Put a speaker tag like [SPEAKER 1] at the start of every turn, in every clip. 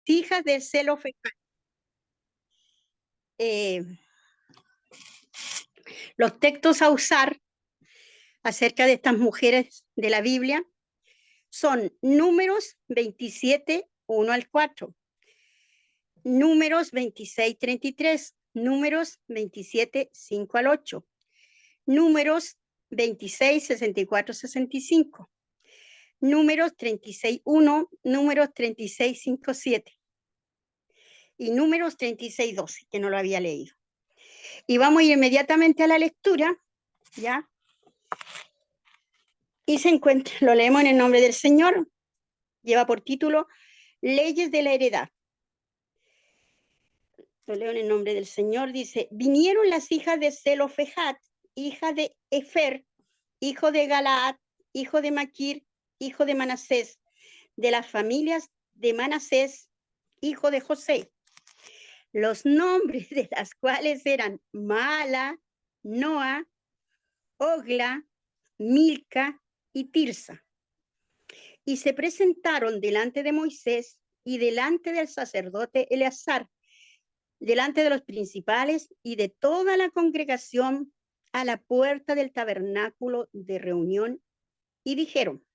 [SPEAKER 1] hijas de Zelofejad. Los textos a usar acerca de estas mujeres de la Biblia son Números 27, 1 al 4, Números 26, 33, Números 27, 5 al 8, Números 26, 64, 65, Números 36, 1, Números 36, 5, 7 y Números 36, 12, que no lo había leído. Y vamos a ir inmediatamente a la lectura, ¿ya? Y se encuentra, lo leemos en el nombre del Señor, lleva por título Leyes de la heredad. Lo leo en el nombre del Señor, dice, vinieron las hijas de Zelofejad, hija de Efer, hijo de Galaad, hijo de Maquir, hijo de Manasés, de las familias de Manasés, hijo de José, los nombres de las cuales eran Maala, Noa, Ogla, Milca y Tirsa. Y se presentaron delante de Moisés y delante del sacerdote Eleazar, delante de los principales y de toda la congregación a la puerta del tabernáculo de reunión, y dijeron,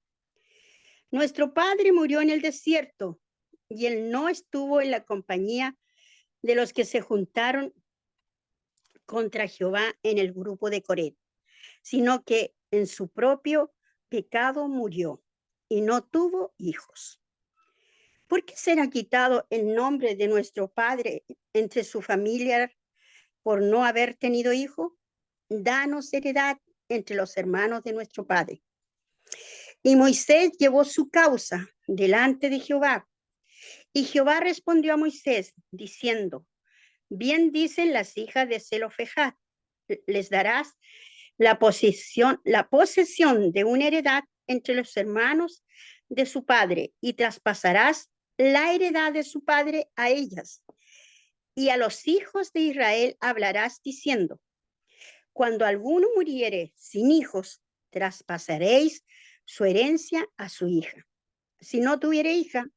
[SPEAKER 1] nuestro padre murió en el desierto, y él no estuvo en la compañía de los que se juntaron contra Jehová en el grupo de Coret, sino que en su propio pecado murió y no tuvo hijos. ¿Por qué será quitado el nombre de nuestro padre entre su familia por no haber tenido hijo? Danos heredad entre los hermanos de nuestro padre. Y Moisés llevó su causa delante de Jehová. Y Jehová respondió a Moisés diciendo, bien dicen las hijas de Zelofejad, les darás la posesión de una heredad entre los hermanos de su padre, y traspasarás la heredad de su padre a ellas. Y a los hijos de Israel hablarás diciendo, cuando alguno muriere sin hijos, traspasaréis su herencia a su hija. Si no tuviere hija,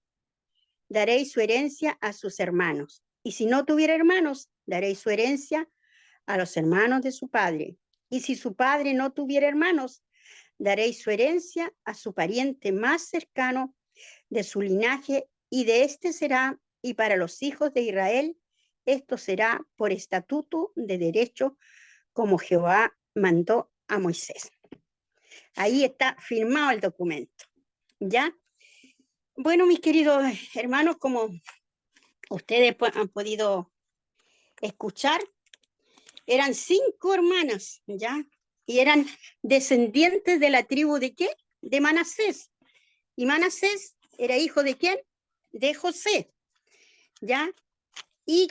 [SPEAKER 1] daréis su herencia a sus hermanos. Y si no tuviera hermanos, daréis su herencia a los hermanos de su padre. Y si su padre no tuviera hermanos, daréis su herencia a su pariente más cercano de su linaje, y de este será, y para los hijos de Israel, esto será por estatuto de derecho, como Jehová mandó a Moisés. Ahí está firmado el documento, ¿ya? Bueno, mis queridos hermanos, como ustedes han podido escuchar, eran 5 hermanas, ¿ya? Y eran descendientes de la tribu ¿de qué? De Manasés. Y Manasés era hijo ¿de quién? De José, ¿ya? Y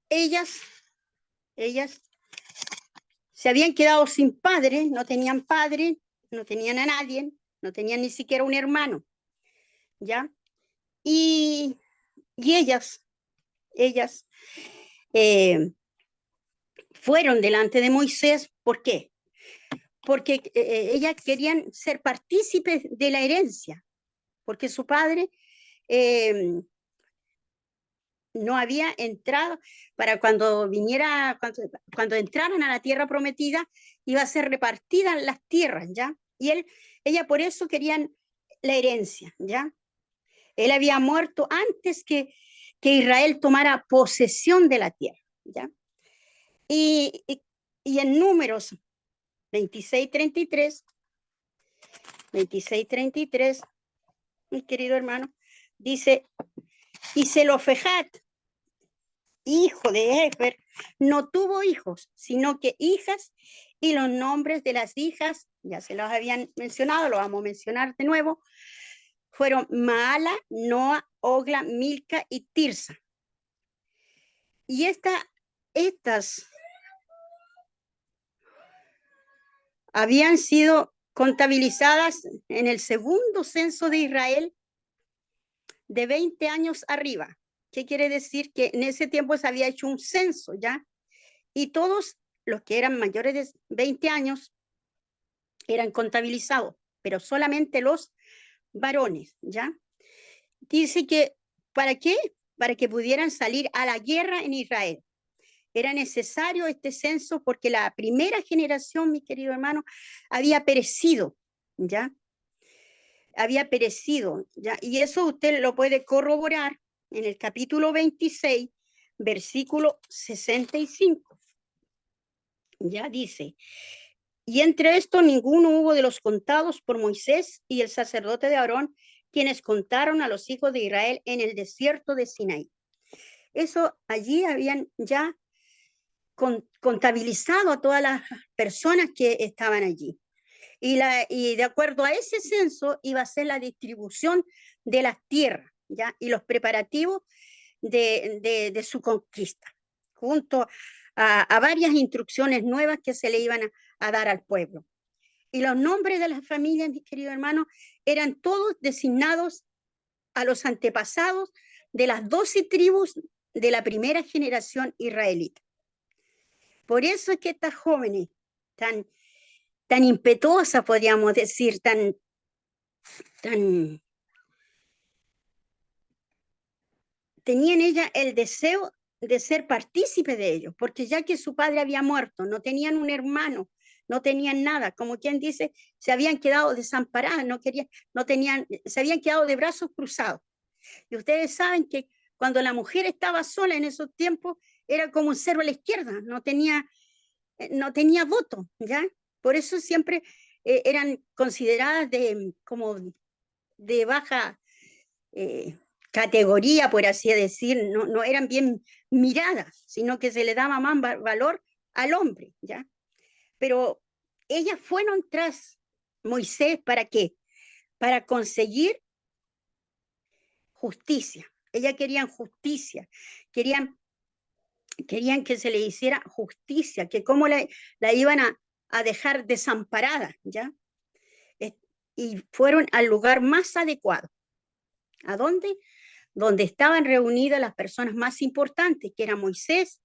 [SPEAKER 1] ellas se habían quedado sin padre, no tenían padre, no tenían a nadie, no tenían ni siquiera un hermano, ¿ya? Y ellas fueron delante de Moisés, ¿por qué? Porque ellas querían ser partícipes de la herencia, porque su padre no había entrado, para cuando viniera, cuando entraran a la tierra prometida, iba a ser repartida las tierras, ¿ya? Y ella por eso querían la herencia, ¿ya? Él había muerto antes que Israel tomara posesión de la tierra, ¿ya? Y en Números 26:33, mi querido hermano, dice, y Zelofejad, hijo de Efer, no tuvo hijos, sino que hijas, y los nombres de las hijas, ya se los habían mencionado, lo vamos a mencionar de nuevo, fueron Maala, Noa, Ogla, Milca y Tirsa. Y estas habían sido contabilizadas en el segundo censo de Israel de 20 años arriba. ¿Qué quiere decir? Que en ese tiempo se había hecho un censo, ¿ya? Y todos los que eran mayores de 20 años eran contabilizados, pero solamente los varones, ¿ya? Dice que ¿Para qué? Para que pudieran salir a la guerra en Israel. Era necesario este censo porque la primera generación, mi querido hermano, había perecido, ¿ya? Había perecido, ¿ya? Y eso usted lo puede corroborar en el capítulo 26, versículo 65. Ya dice, y entre esto ninguno hubo de los contados por Moisés y el sacerdote de Aarón, quienes contaron a los hijos de Israel en el desierto de Sinaí. Eso allí habían ya contabilizado a todas las personas que estaban allí. Y de acuerdo a ese censo iba a ser la distribución de las tierras, ¿ya? Y los preparativos de su conquista, junto a varias instrucciones nuevas que se le iban a dar al pueblo. Y los nombres de las familias, mis queridos hermanos, eran todos designados a los antepasados de las 12 tribus de la primera generación israelita. Por eso es que estas jóvenes tan impetuosas, podríamos decir, tenían ella el deseo de ser partícipe de ellos, porque ya que su padre había muerto, no tenían un hermano, no tenían nada, como quien dice, se habían quedado desamparadas, no tenían, se habían quedado de brazos cruzados. Y ustedes saben que cuando la mujer estaba sola en esos tiempos, era como un cero a la izquierda, no tenía voto, ¿ya? Por eso siempre eran consideradas como de baja categoría, por así decir, no eran bien miradas, sino que se le daba más valor al hombre, ¿ya? Pero ellas fueron tras Moisés, ¿para qué? Para conseguir justicia. Ellas querían justicia, querían que se le hiciera justicia, que cómo la iban a dejar desamparada, ¿ya? Y fueron al lugar más adecuado. ¿A dónde? Donde estaban reunidas las personas más importantes, que era Moisés,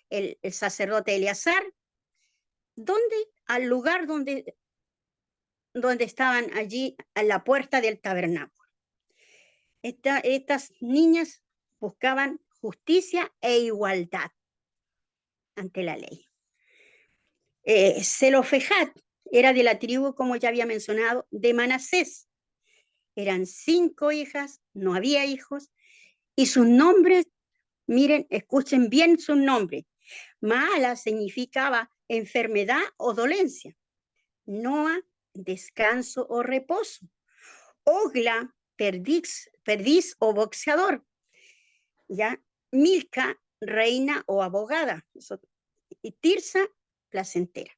[SPEAKER 1] el sacerdote Eleazar, donde al lugar donde estaban allí a la puerta del tabernáculo. Estas niñas buscaban justicia e igualdad ante la ley. Zelofejat era de la tribu, como ya había mencionado, de Manasés. Eran 5 hijas, no había hijos, y sus nombres, miren, escuchen bien sus nombres. Maala significaba enfermedad o dolencia. Noa, descanso o reposo. Ogla, perdiz o boxeador. ¿Ya? Milca, reina o abogada. Y Tirsa, placentera.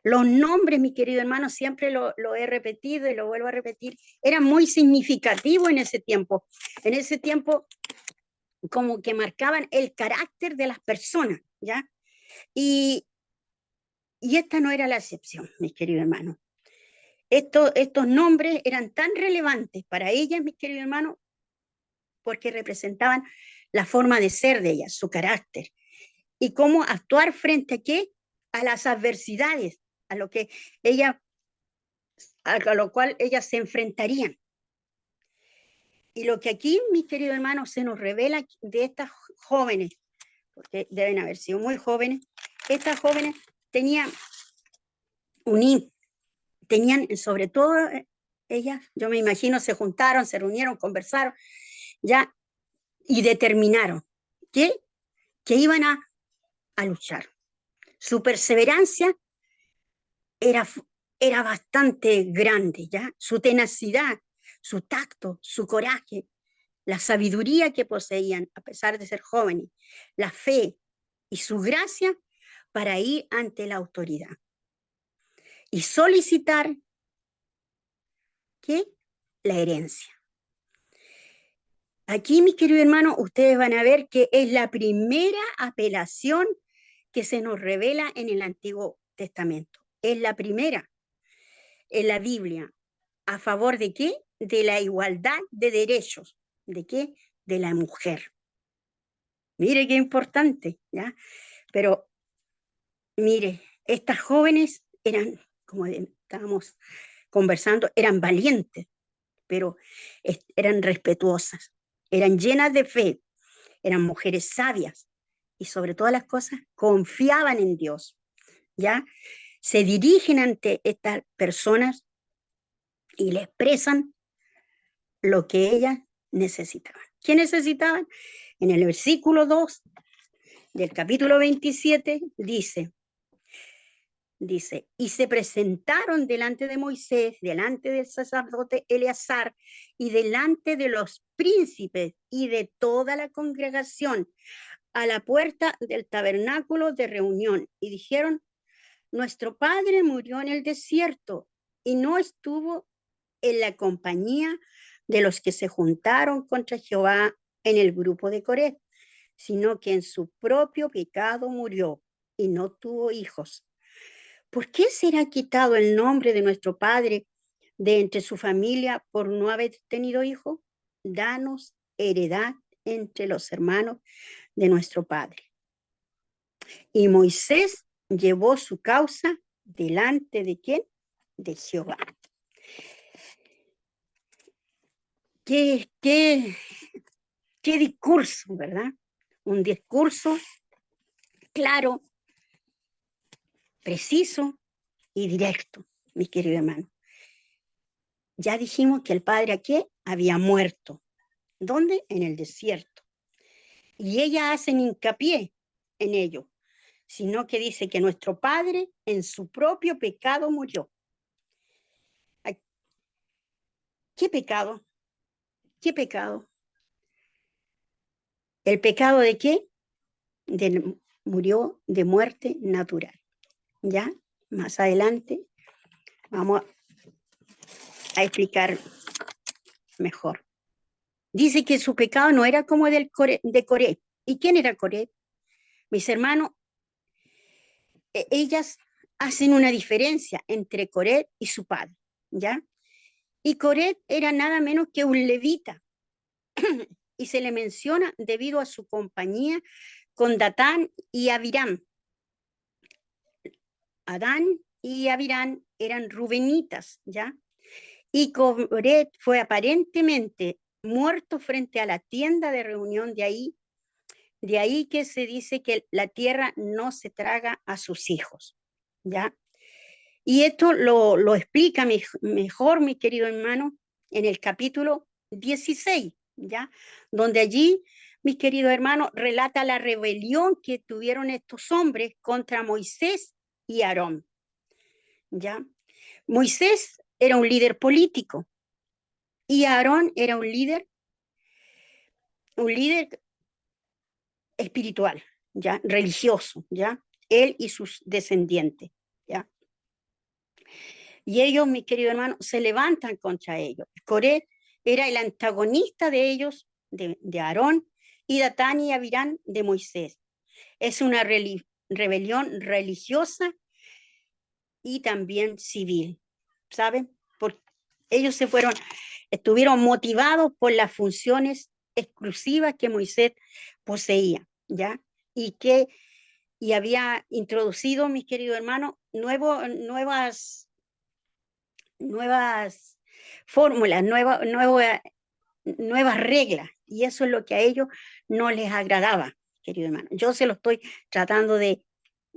[SPEAKER 1] Los nombres, mi querido hermano, siempre lo he repetido y lo vuelvo a repetir, eran muy significativos en ese tiempo. En ese tiempo, como que marcaban el carácter de las personas, ¿ya? Y esta no era la excepción, mis queridos hermanos. Estos nombres eran tan relevantes para ellas, mis queridos hermanos, porque representaban la forma de ser de ellas, su carácter, y cómo actuar frente a qué, a las adversidades, a lo cual ellas se enfrentarían. Y lo que aquí, mis queridos hermanos, se nos revela de estas jóvenes, porque deben haber sido muy jóvenes, estas jóvenes tenían sobre todo ellas, yo me imagino, se juntaron, se reunieron, conversaron, ya, y determinaron que iban a luchar. Su perseverancia era bastante grande, ¿ya? Su tenacidad, su tacto, su coraje, la sabiduría que poseían, a pesar de ser jóvenes, la fe y su gracia para ir ante la autoridad y solicitar ¿qué? La herencia. Aquí, mis queridos hermanos, ustedes van a ver que es la primera apelación que se nos revela en el Antiguo Testamento. Es la primera en la Biblia. ¿A favor de qué? De la igualdad de derechos. ¿De qué? De la mujer. Mire qué importante, ¿ya? Pero, mire, estas jóvenes eran, como estábamos conversando, eran valientes, pero eran respetuosas. eran llenas de fe, eran mujeres sabias y sobre todas las cosas confiaban en Dios, ¿ya? Se dirigen ante estas personas y le expresan lo que ellas necesitaban. ¿Qué necesitaban? En el versículo 2 del capítulo 27 dice, y se presentaron delante de Moisés, delante del sacerdote Eleazar y delante de los príncipes y de toda la congregación a la puerta del tabernáculo de reunión y dijeron, nuestro padre murió en el desierto y no estuvo en la compañía de los que se juntaron contra Jehová en el grupo de Coré, sino que en su propio pecado murió y no tuvo hijos. ¿Por qué será quitado el nombre de nuestro padre de entre su familia por no haber tenido hijo? Danos heredad entre los hermanos de nuestro padre. Y Moisés llevó su causa delante de ¿quién? De Jehová. Qué discurso, ¿verdad? Un discurso claro, preciso y directo, mis queridos hermanos. Ya dijimos que el padre aquí había muerto. ¿Dónde? En el desierto. Y ellas hacen hincapié en ello, sino que dice que nuestro padre en su propio pecado murió. ¿Qué pecado? ¿Qué pecado? ¿El pecado de qué? Murió de muerte natural. ¿Ya? Más adelante vamos a explicar mejor. Dice que su pecado no era como de Coré. ¿Y quién era Coré? Mis hermanos, ellas hacen una diferencia entre Coré y su padre, ¿ya? Y Coré era nada menos que un levita, y se le menciona debido a su compañía con Datán y Abiram. Adán y Abiram eran rubenitas, ¿ya? Y Coré fue aparentemente muerto frente a la tienda de reunión de ahí que se dice que la tierra no se traga a sus hijos, ¿ya? Y esto lo explica mejor, mi querido hermano, en el capítulo 16, ¿ya? Donde allí, mis queridos hermanos, relata la rebelión que tuvieron estos hombres contra Moisés y Aarón, ¿ya? Moisés era un líder político y Aarón era un líder espiritual, ¿ya? Religioso, ¿ya? Él y sus descendientes, ¿ya? Y ellos, mis queridos hermanos, se levantan contra ellos. Coré era el antagonista de ellos, de Aarón, y Datán y Abiram de Moisés. Es una rebelión religiosa y también civil, ¿saben? Porque ellos estuvieron motivados por las funciones exclusivas que Moisés poseía, ¿ya? Y había introducido, mis queridos hermanos, nuevas fórmulas, nuevas reglas, y eso es lo que a ellos no les agradaba, querido hermano. Yo se lo estoy tratando de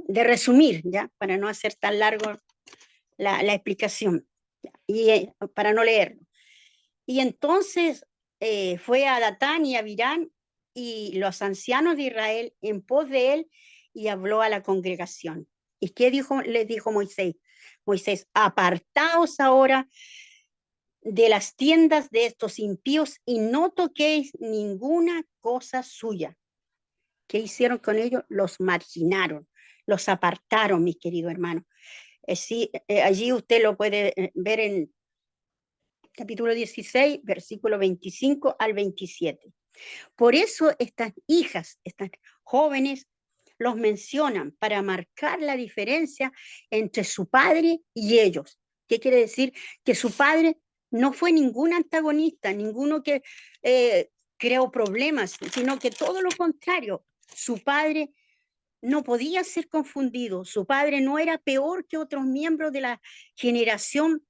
[SPEAKER 1] resumir, ¿ya? Para no hacer tan largo la explicación, ¿ya? Y para no leerlo. Y entonces fue a Datán y a Abiram y los ancianos de Israel en pos de él y habló a la congregación. ¿Y qué les dijo Moisés? Moisés, apartaos ahora de las tiendas de estos impíos y no toquéis ninguna cosa suya. ¿Qué hicieron con ellos? Los marginaron, los apartaron, mis queridos hermanos. Allí usted lo puede ver en capítulo 16, versículo 25 al 27. Por eso estas hijas, estas jóvenes, los mencionan para marcar la diferencia entre su padre y ellos. ¿Qué quiere decir? Que su padre no fue ningún antagonista, ninguno que creó problemas, sino que todo lo contrario, su padre no podía ser confundido, su padre no era peor que otros miembros de la generación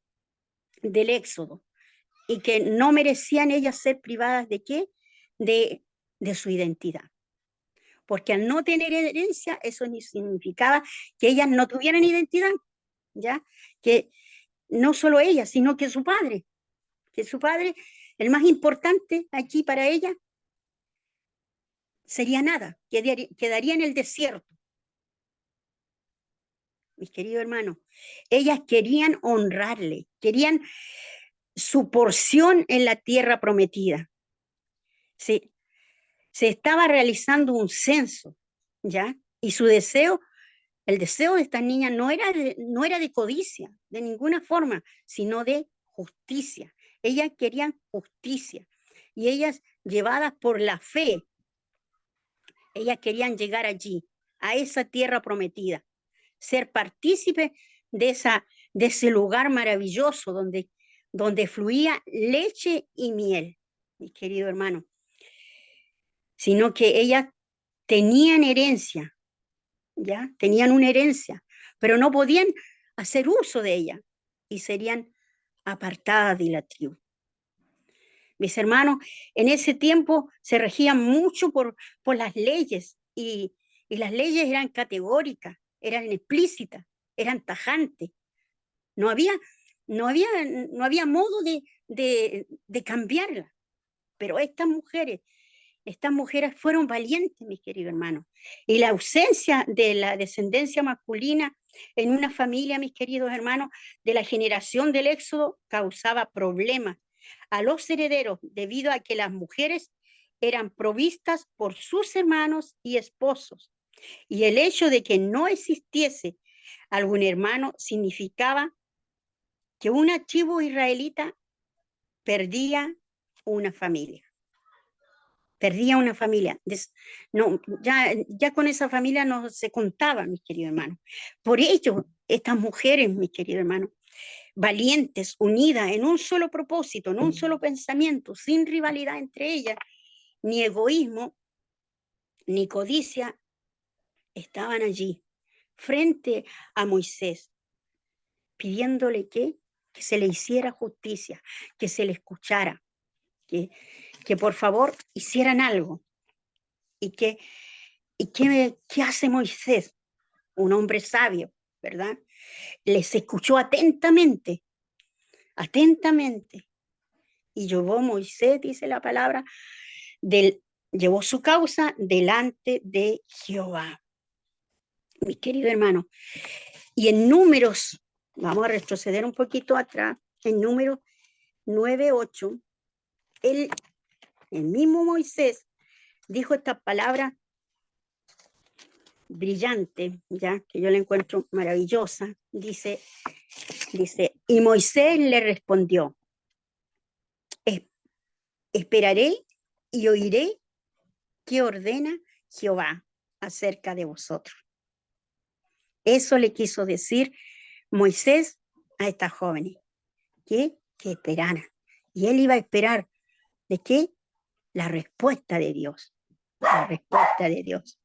[SPEAKER 1] del Éxodo y que no merecían ellas ser privadas de qué? de su identidad. Porque al no tener herencia, eso ni significaba que ellas no tuvieran identidad, ¿ya? Que no solo ella, sino que su padre, el más importante aquí para ella, sería nada, quedaría en el desierto. Mis queridos hermanos, ellas querían honrarle, querían su porción en la tierra prometida. Se estaba realizando un censo, ¿ya? Y su deseo, el deseo de estas niñas no era de codicia, de ninguna forma, sino de justicia. Ellas querían justicia. Y ellas, llevadas por la fe, ellas querían llegar allí, a esa tierra prometida, ser partícipes de ese lugar maravilloso donde fluía leche y miel, mi querido hermano. Sino que ellas tenían herencia, ¿ya? Tenían una herencia, pero no podían hacer uso de ella y serían apartadas de la tribu. Mis hermanos, en ese tiempo se regían mucho por las leyes y las leyes eran categóricas, eran explícitas, eran tajantes. No había modo de cambiarla. Pero estas mujeres fueron valientes, mis queridos hermanos. Y la ausencia de la descendencia masculina en una familia, mis queridos hermanos, de la generación del Éxodo causaba problemas a los herederos debido a que las mujeres eran provistas por sus hermanos y esposos. Y el hecho de que no existiese algún hermano significaba que una tribu israelita perdía una familia. Perdía una familia. No, ya con esa familia no se contaba, mis queridos hermanos. Por ello, estas mujeres, mis queridos hermanos, valientes, unidas en un solo propósito, en un solo pensamiento, sin rivalidad entre ellas, ni egoísmo, ni codicia, estaban allí, frente a Moisés, pidiéndole que se le hiciera justicia, que se le escuchara, que por favor hicieran algo. ¿Y qué hace Moisés? Un hombre sabio, ¿verdad? Les escuchó atentamente, y llevó Moisés, dice la palabra, llevó su causa delante de Jehová. Mi querido hermano, y en Números, vamos a retroceder un poquito atrás, en Números 9:8, el mismo Moisés dijo esta palabra brillante, ya que yo la encuentro maravillosa. Dice, y Moisés le respondió: esperaré y oiré qué ordena Jehová acerca de vosotros. Eso le quiso decir Moisés a estas jóvenes, que esperaran. Y él iba a esperar, ¿de qué? La respuesta de Dios. La respuesta de Dios.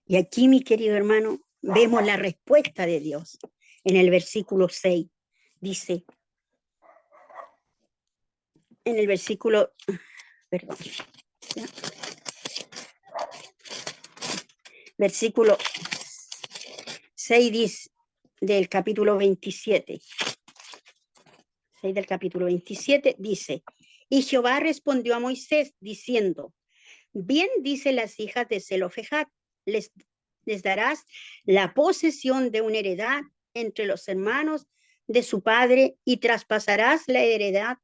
[SPEAKER 1] Y aquí, mi querido hermano, vemos la respuesta de Dios. En el versículo 6 dice, en el versículo, perdón, ¿ya? Versículo 6 dice, del capítulo 27. 6 del capítulo 27 dice, y Jehová respondió a Moisés diciendo, bien dicen las hijas de Zelofejat, les darás la posesión de una heredad entre los hermanos de su padre y traspasarás la heredad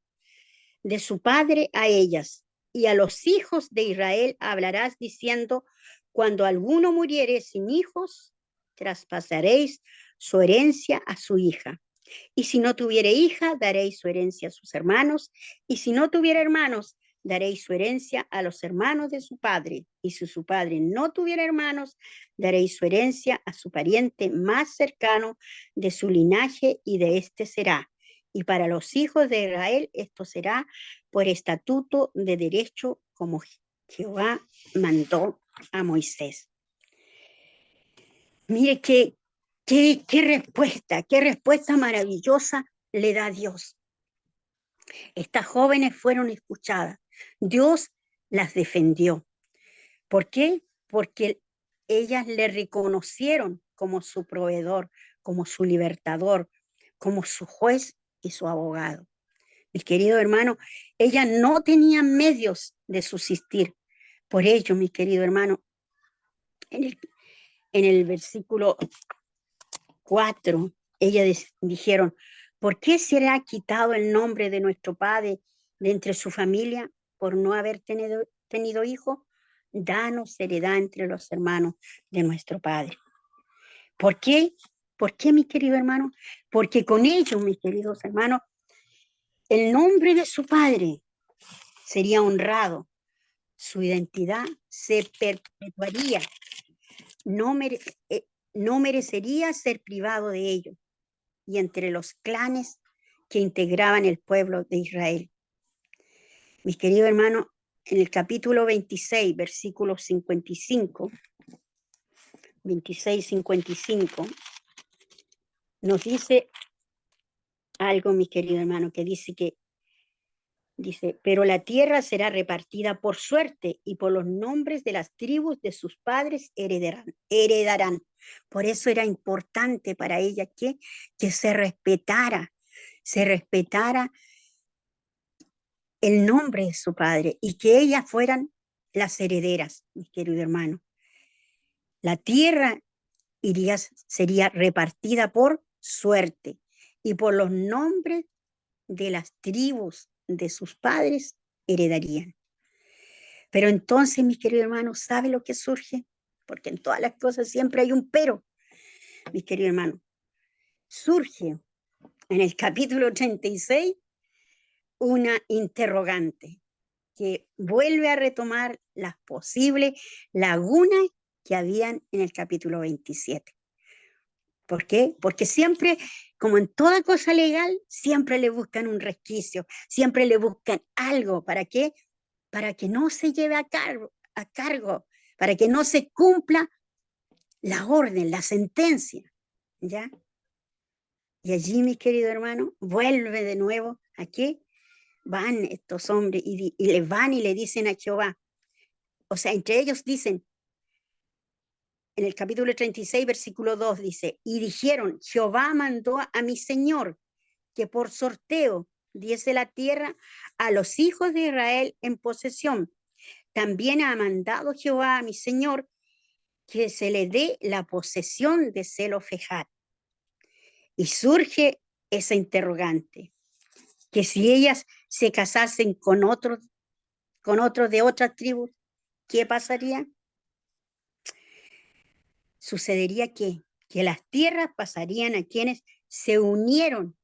[SPEAKER 1] de su padre a ellas. Y a los hijos de Israel hablarás diciendo, cuando alguno muriere sin hijos, traspasaréis su herencia a su hija. Y si no tuviere hija, daréis su herencia a sus hermanos. Y si no tuviera hermanos, daréis su herencia a los hermanos de su padre. Y si su padre no tuviera hermanos, daréis su herencia a su pariente más cercano de su linaje, y de este será. Y para los hijos de Israel esto será por estatuto de derecho, como Jehová mandó a Moisés. Mire qué respuesta maravillosa le da Dios. Estas jóvenes fueron escuchadas. Dios las defendió. ¿Por qué? Porque ellas le reconocieron como su proveedor, como su libertador, como su juez y su abogado. Mis queridos hermanos, ellas no tenían medios de subsistir. Por ello, mis queridos hermanos, en el versículo 4, ellas dijeron, ¿por qué se ha quitado el nombre de nuestro padre de entre su familia por no haber tenido hijos? Danos heredad entre los hermanos de nuestro padre. ¿Por qué? ¿Por qué, mis queridos hermanos? Porque con ellos, mis queridos hermanos, el nombre de su padre sería honrado, su identidad se perpetuaría, no, no merecería ser privado de ello, y entre los clanes que integraban el pueblo de Israel. Mis queridos hermanos, en el capítulo 26, versículo 55, 26-55, nos dice algo, mis queridos hermanos, que dice, pero la tierra será repartida por suerte y por los nombres de las tribus de sus padres heredarán. Por eso era importante para ella que se respetara el nombre de su padre y que ellas fueran las herederas, mis queridos hermanos. La tierra sería repartida por suerte y por los nombres de las tribus de sus padres heredarían. Pero entonces, mis queridos hermanos, ¿sabe lo que surge? Porque en todas las cosas siempre hay un pero, mis queridos hermanos. Surge en el capítulo 36 una interrogante que vuelve a retomar las posibles lagunas que habían en el capítulo 27. ¿Por qué? Porque siempre, como en toda cosa legal, siempre le buscan un resquicio, siempre le buscan algo. ¿Para qué? Para que no se lleve a cargo, para que no se cumpla la orden, la sentencia. ¿Ya? Y allí, mis queridos hermanos, vuelve de nuevo a qué van estos hombres y les van y le dicen a Jehová. O sea, entre ellos dicen, en el capítulo 36, versículo 2 dice, y dijeron, Jehová mandó a mi señor que por sorteo diese la tierra a los hijos de Israel en posesión. También ha mandado Jehová a mi señor que se le dé la posesión de Zelofejat. Y surge esa interrogante, que si ellas se casasen con otros de otras tribus, ¿qué pasaría? Sucedería que las tierras pasarían a quienes se unieron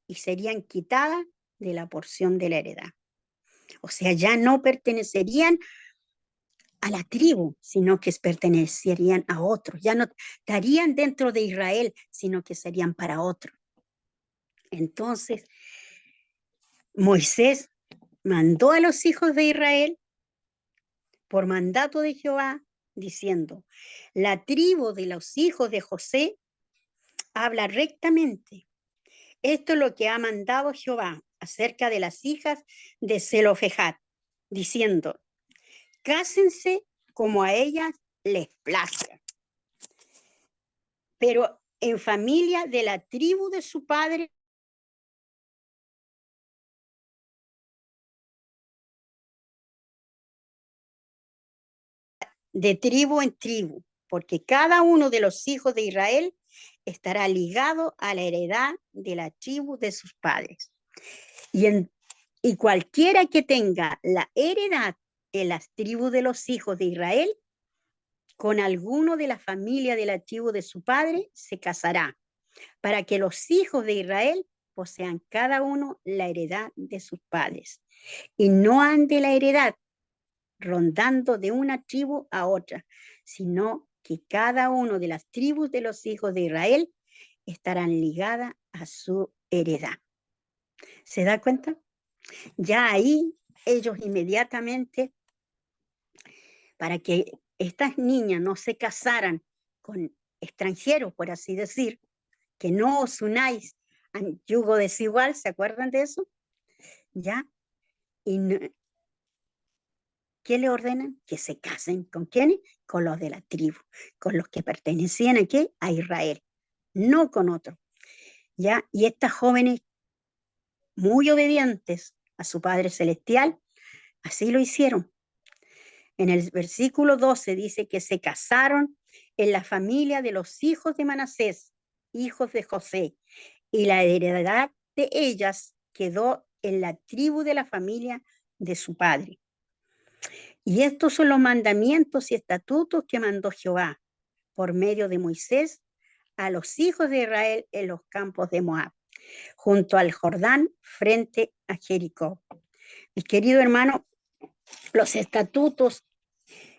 [SPEAKER 1] y serían quitadas de la porción de la heredad. O sea, ya no pertenecerían a la tribu, sino que pertenecerían a otros. Ya no estarían dentro de Israel, sino que serían para otros. Entonces, Moisés mandó a los hijos de Israel por mandato de Jehová, diciendo, la tribu de los hijos de José habla rectamente. Esto es lo que ha mandado Jehová acerca de las hijas de Zelofejat, diciendo, cásense como a ellas les plazca, pero en familia de la tribu de su padre, de tribu en tribu, porque cada uno de los hijos de Israel estará ligado a la heredad de la tribu de sus padres. Y cualquiera que tenga la heredad en las tribus de los hijos de Israel, con alguno de la familia de la tribu de su padre, se casará, para que los hijos de Israel posean cada uno la heredad de sus padres, y no ande la heredad rondando de una tribu a otra, sino que cada uno de las tribus de los hijos de Israel estarán ligadas a su heredad. ¿Se da cuenta? Ya ahí ellos inmediatamente, para que estas niñas no se casaran con extranjeros, por así decir, que no os unáis a yugo desigual, ¿se acuerdan de eso? ¿Ya? Y ¿qué le ordenan? Que se casen. ¿Con quiénes? Con los de la tribu, con los que pertenecían ¿a qué? A Israel, no con otros. ¿Ya? Y estas jóvenes, muy obedientes a su Padre Celestial, así lo hicieron. En el versículo 12 dice que se casaron en la familia de los hijos de Manasés, hijos de José, y la heredad de ellas quedó en la tribu de la familia de su padre. Y estos son los mandamientos y estatutos que mandó Jehová por medio de Moisés a los hijos de Israel en los campos de Moab, junto al Jordán, frente a Jericó. Mis queridos hermanos, los estatutos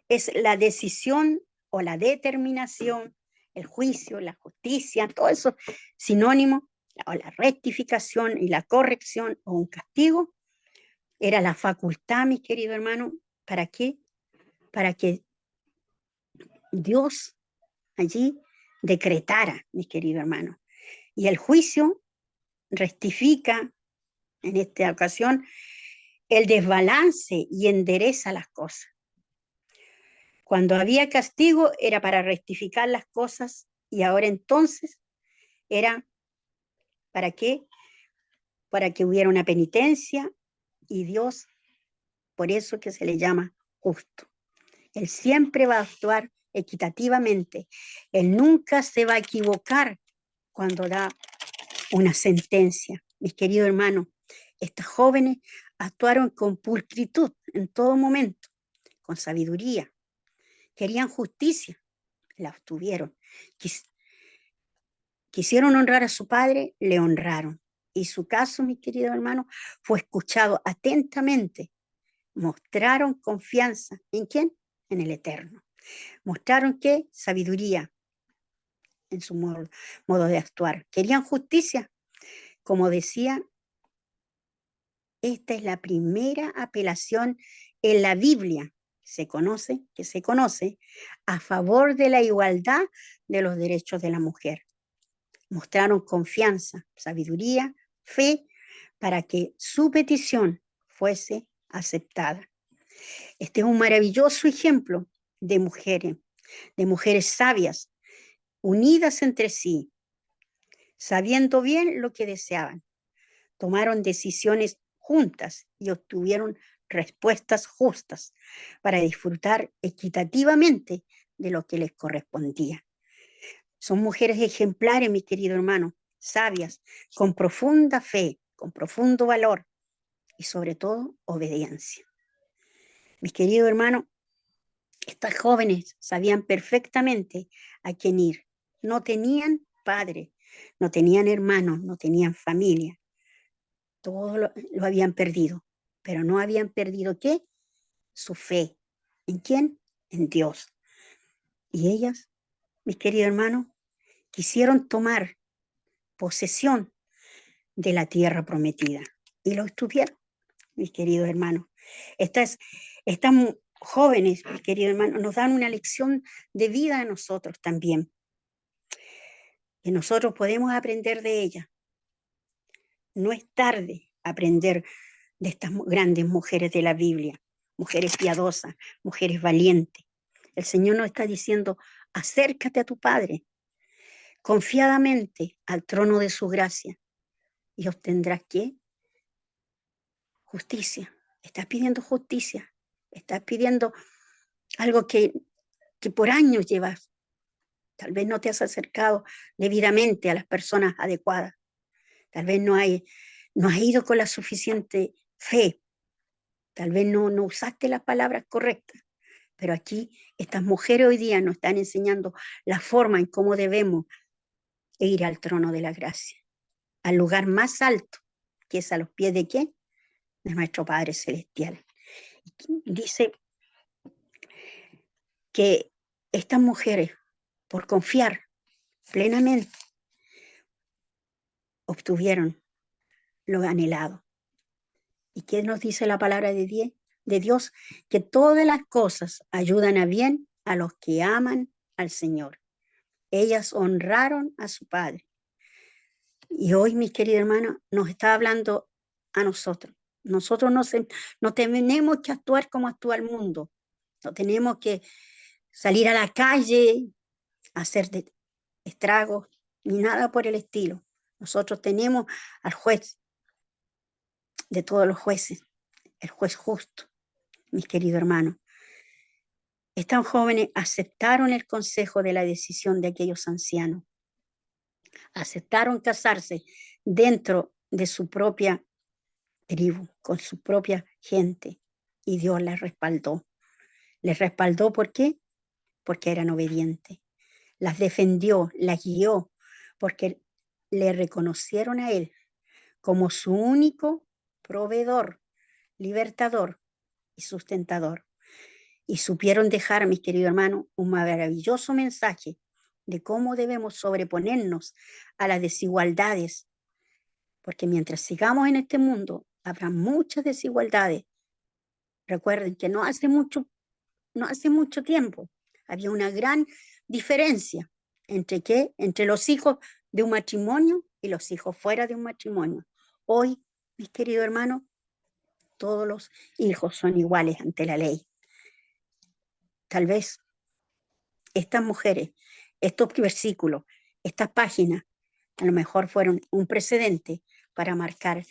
[SPEAKER 1] es la decisión o la determinación, el juicio, la justicia, todo eso sinónimo, o la rectificación y la corrección o un castigo, era la facultad, mis queridos hermanos, ¿para qué? Para que Dios allí decretara, mis queridos hermanos. Y el juicio rectifica, en esta ocasión, el desbalance y endereza las cosas. Cuando había castigo era para rectificar las cosas y ahora entonces era ¿para qué? Para que hubiera una penitencia y Dios, por eso que se le llama justo. Él siempre va a actuar equitativamente. Él nunca se va a equivocar cuando da una sentencia. Mis queridos hermanos, estas jóvenes actuaron con pulcritud en todo momento, con sabiduría. Querían justicia, la obtuvieron. Quisieron honrar a su padre, le honraron. Y su caso, mis queridos hermanos, fue escuchado atentamente. Mostraron confianza. ¿En quién? En el Eterno. Mostraron qué? Sabiduría en su modo de actuar. Querían justicia. Como decía, esta es la primera apelación en la Biblia que se conoce a favor de la igualdad de los derechos de la mujer. Mostraron confianza, sabiduría, fe, para que su petición fuese aceptada. Este es un maravilloso ejemplo de mujeres sabias, unidas entre sí, sabiendo bien lo que deseaban. Tomaron decisiones juntas y obtuvieron respuestas justas para disfrutar equitativamente de lo que les correspondía. Son mujeres ejemplares, mi querido hermano, sabias, con profunda fe, con profundo valor y sobre todo obediencia. Mis queridos hermanos, estas jóvenes sabían perfectamente a quién ir. No tenían padre, no tenían hermanos, no tenían familia. Todo lo habían perdido, pero no habían perdido ¿qué? Su fe. ¿En quién? En Dios. Y ellas, mis queridos hermanos, quisieron tomar posesión de la tierra prometida. Y lo estuvieron, mis queridos hermanos. Estas jóvenes, mis queridos hermanos, nos dan una lección de vida a nosotros también. Que nosotros podemos aprender de ellas. No es tarde aprender de estas grandes mujeres de la Biblia, mujeres piadosas, mujeres valientes. El Señor nos está diciendo, acércate a tu Padre confiadamente al trono de su gracia y obtendrás ¿qué? Justicia. Estás pidiendo justicia. Estás pidiendo algo que por años llevas. Tal vez no te has acercado debidamente a las personas adecuadas. Tal vez no has ido con la suficiente fe. Tal vez no usaste las palabras correctas. Pero aquí estas mujeres hoy día nos están enseñando la forma en cómo debemos ir al trono de la gracia. Al lugar más alto, que es a los pies de ¿quién? De nuestro Padre Celestial. Dice que estas mujeres, por confiar plenamente, obtuvieron lo anhelado. ¿Y qué nos dice la palabra de Dios? Que todas las cosas ayudan a bien a los que aman al Señor. Ellas honraron a su Padre. Y hoy, mis queridos hermanos, nos está hablando a nosotros. Nosotros no tenemos que actuar como actúa el mundo. No tenemos que salir a la calle, a hacer estragos, ni nada por el estilo. Nosotros tenemos al juez de todos los jueces, el juez justo, mis queridos hermanos. Estos jóvenes aceptaron el consejo de la decisión de aquellos ancianos. Aceptaron casarse dentro de su propia tribu, con su propia gente. Y Dios les respaldó. Les respaldó, ¿por qué? Porque eran obedientes. Las defendió, las guió, porque le reconocieron a Él como su único proveedor, libertador y sustentador. Y supieron dejar, mis queridos hermanos, un maravilloso mensaje de cómo debemos sobreponernos a las desigualdades, porque mientras sigamos en este mundo, habrá muchas desigualdades. Recuerden que no hace mucho tiempo había una gran diferencia entre qué, entre los hijos de un matrimonio y los hijos fuera de un matrimonio. Hoy, mis queridos hermanos, todos los hijos son iguales ante la ley. Tal vez estas mujeres, estos versículos, estas páginas, a lo mejor fueron un precedente para marcar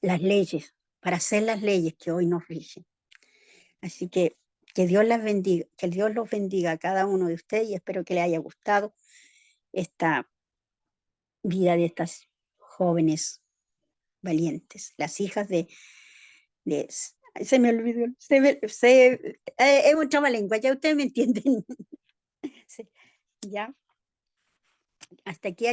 [SPEAKER 1] las leyes, para hacer las leyes que hoy nos rigen. Así que Dios las bendiga, que Dios los bendiga a cada uno de ustedes, y espero que les haya gustado esta vida de estas jóvenes valientes, las hijas de se me olvidó, es un trabalengua, ya ustedes me entienden. Sí, ya, hasta aquí.